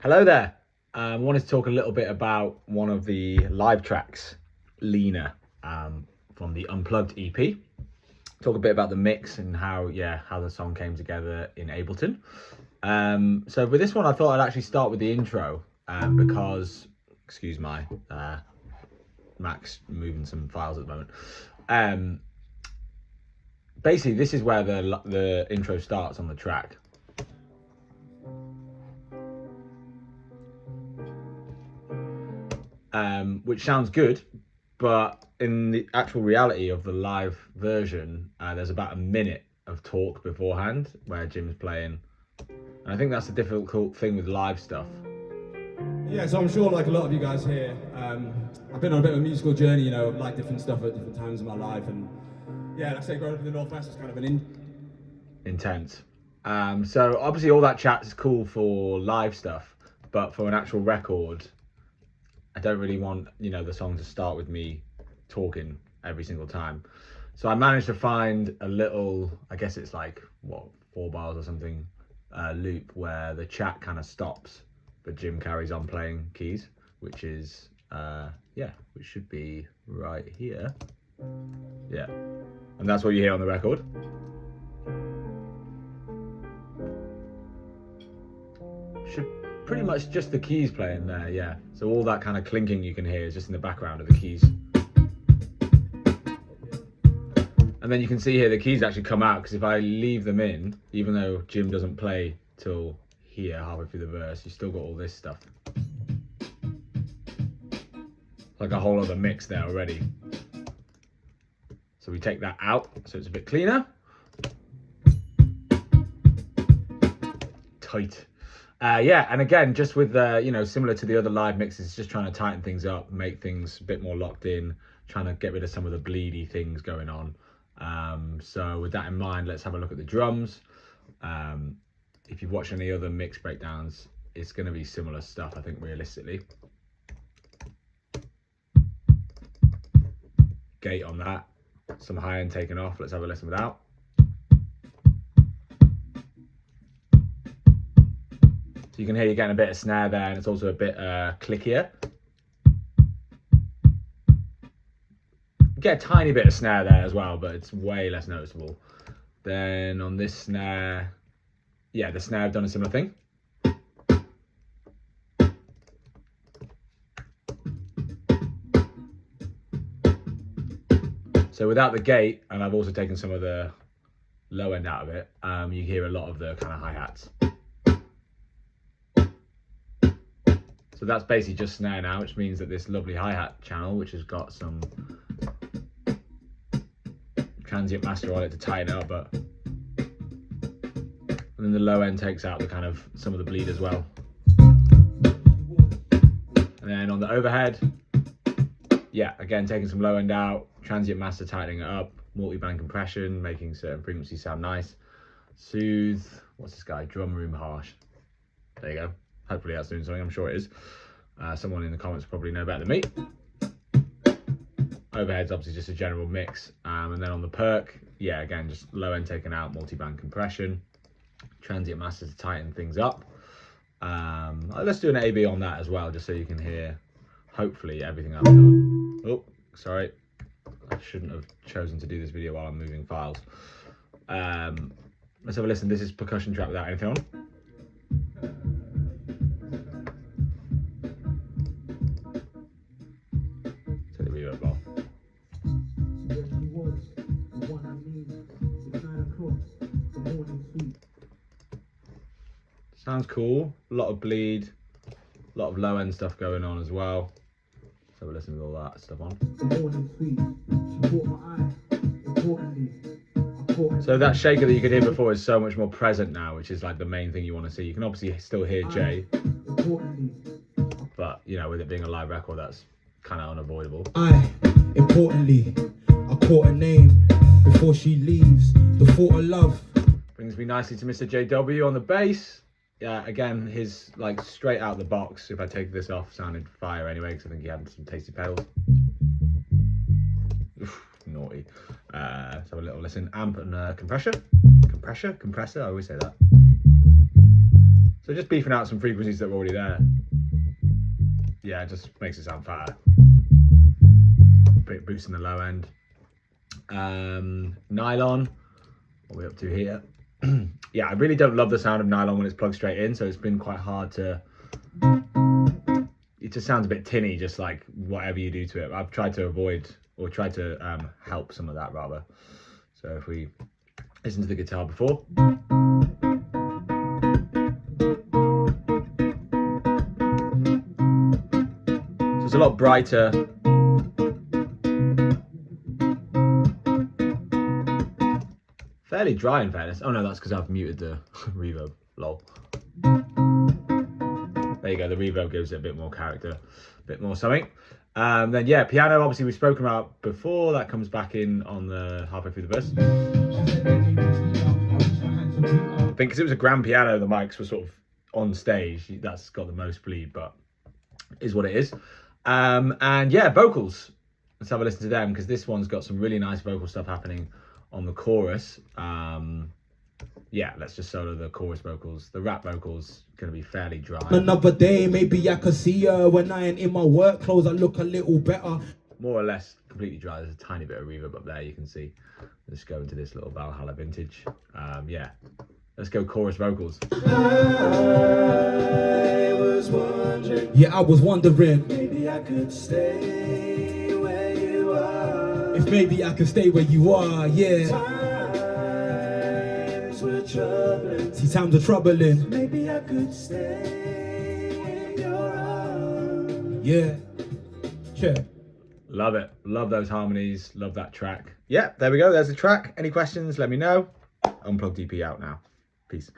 Hello there. I wanted to talk a little bit about one of the live tracks, Lena, from the Unplugged EP. Talk a bit about the mix and how the song came together in Ableton. So with this one, I thought I'd actually start with the intro because, excuse my Mac's moving some files at the moment. Basically, this is where the intro starts on the track. Which sounds good, but in the actual reality of the live version, there's about a minute of talk beforehand where Jim's playing, and I think that's the difficult thing with live stuff. Yeah, so I'm sure like a lot of you guys here, I've been on a bit of a musical journey, you know, like different stuff at different times in my life, and yeah, like I say, growing up in the Northwest was kind of intense. So obviously all that chat is cool for live stuff, but for an actual record, I don't really want, the song to start with me talking every single time. So I managed to find a little, I guess it's like, 4 bars or something, loop where the chat kind of stops, but Jim carries on playing keys, which is, which should be right here. Yeah, and that's what you hear on the record. Should pretty much just the keys playing there, yeah. So all that kind of clinking you can hear is just in the background of the keys. And then you can see here the keys actually come out, because if I leave them in, even though Jim doesn't play till here, halfway through the verse, you still got all this stuff. Like a whole other mix there already. So we take that out, so it's a bit cleaner. Tight. And again, just with similar to the other live mixes, just trying to tighten things up, make things a bit more locked in, trying to get rid of some of the bleedy things going on. So with that in mind, let's have a look at the drums. If you've watched any other mix breakdowns, it's going to be similar stuff, I think, realistically. Gate on that, some high end taken off. Let's have a listen without. You can hear you're getting a bit of snare there, and it's also a bit clickier. You get a tiny bit of snare there as well, but it's way less noticeable. Then on this snare, the snare have done a similar thing. So without the gate, and I've also taken some of the low end out of it, you hear a lot of the kind of hi-hats. So that's basically just snare now, which means that this lovely hi-hat channel, which has got some transient master on it to tighten it up, but and then the low end takes out the kind of some of the bleed as well. And then on the overhead, again taking some low end out, transient master tightening it up, multi-band compression, making certain frequencies sound nice. Soothe, what's this guy? Drum room harsh. There you go. Hopefully that's doing something, I'm sure it is. Someone in the comments probably know better than me. Overhead's obviously just a general mix. And then on the perk, again, just low end taken out, multi-band compression, transient master to tighten things up. Let's do an A-B on that as well, just so you can hear, hopefully, everything I've done. Oh, sorry. I shouldn't have chosen to do this video while I'm moving files. Let's have a listen. This is percussion track without anything on. Sounds cool. A lot of bleed, a lot of low end stuff going on as well. So we'll listen to all that stuff on. So that shaker that you could hear before is so much more present now, which is like the main thing you want to see. You can obviously still hear Jay, but with it being a live record, that's kind of unavoidable. Importantly, I caught a name before she leaves. The thought of love brings me nicely to Mr. JW on the bass. Again, his like straight out the box, if I take this off, sounded fire anyway, because I think he had some tasty pedals. Oof, naughty. Let's have a little listen. Amp and compressor, I always say that. So just beefing out some frequencies that were already there. Yeah, it just makes it sound fatter. Bit boosting the low end. Nylon, what are we up to here? Yeah, I really don't love the sound of nylon when it's plugged straight in, so it's been quite hard to... It just sounds a bit tinny, just like whatever you do to it. I've tried to avoid, or tried to help some of that rather. So if we listen to the guitar before. So it's a lot brighter. Fairly dry in fairness. Oh no, that's because I've muted the reverb. Lol. There you go, the reverb gives it a bit more character, a bit more something. Then yeah, piano, obviously we've spoken about before. That comes back in on the halfway through the verse. I think because it was a grand piano, the mics were sort of on stage. That's got the most bleed, but is what it is. And yeah, vocals. Let's have a listen to them, because this one's got some really nice vocal stuff happening on the chorus. Yeah, let's just solo the chorus vocals. The rap vocals gonna be fairly dry. Another day, maybe I could see her. When I ain't in my work clothes, I look a little better. More or less completely dry. There's a tiny bit of reverb up there, you can see. Let's go into this little Valhalla vintage. Yeah, let's go chorus vocals. I was wondering, Yeah, I was wondering maybe I could stay where you are. if maybe I could stay where you are. Yeah, Times were troubling, see, times are troubling. maybe I could stay in your arms. Yeah, sure. Love it. Love those harmonies. Love that track. Yeah, there we go. There's the track. Any questions, let me know. Unplugged EP out now. Peace.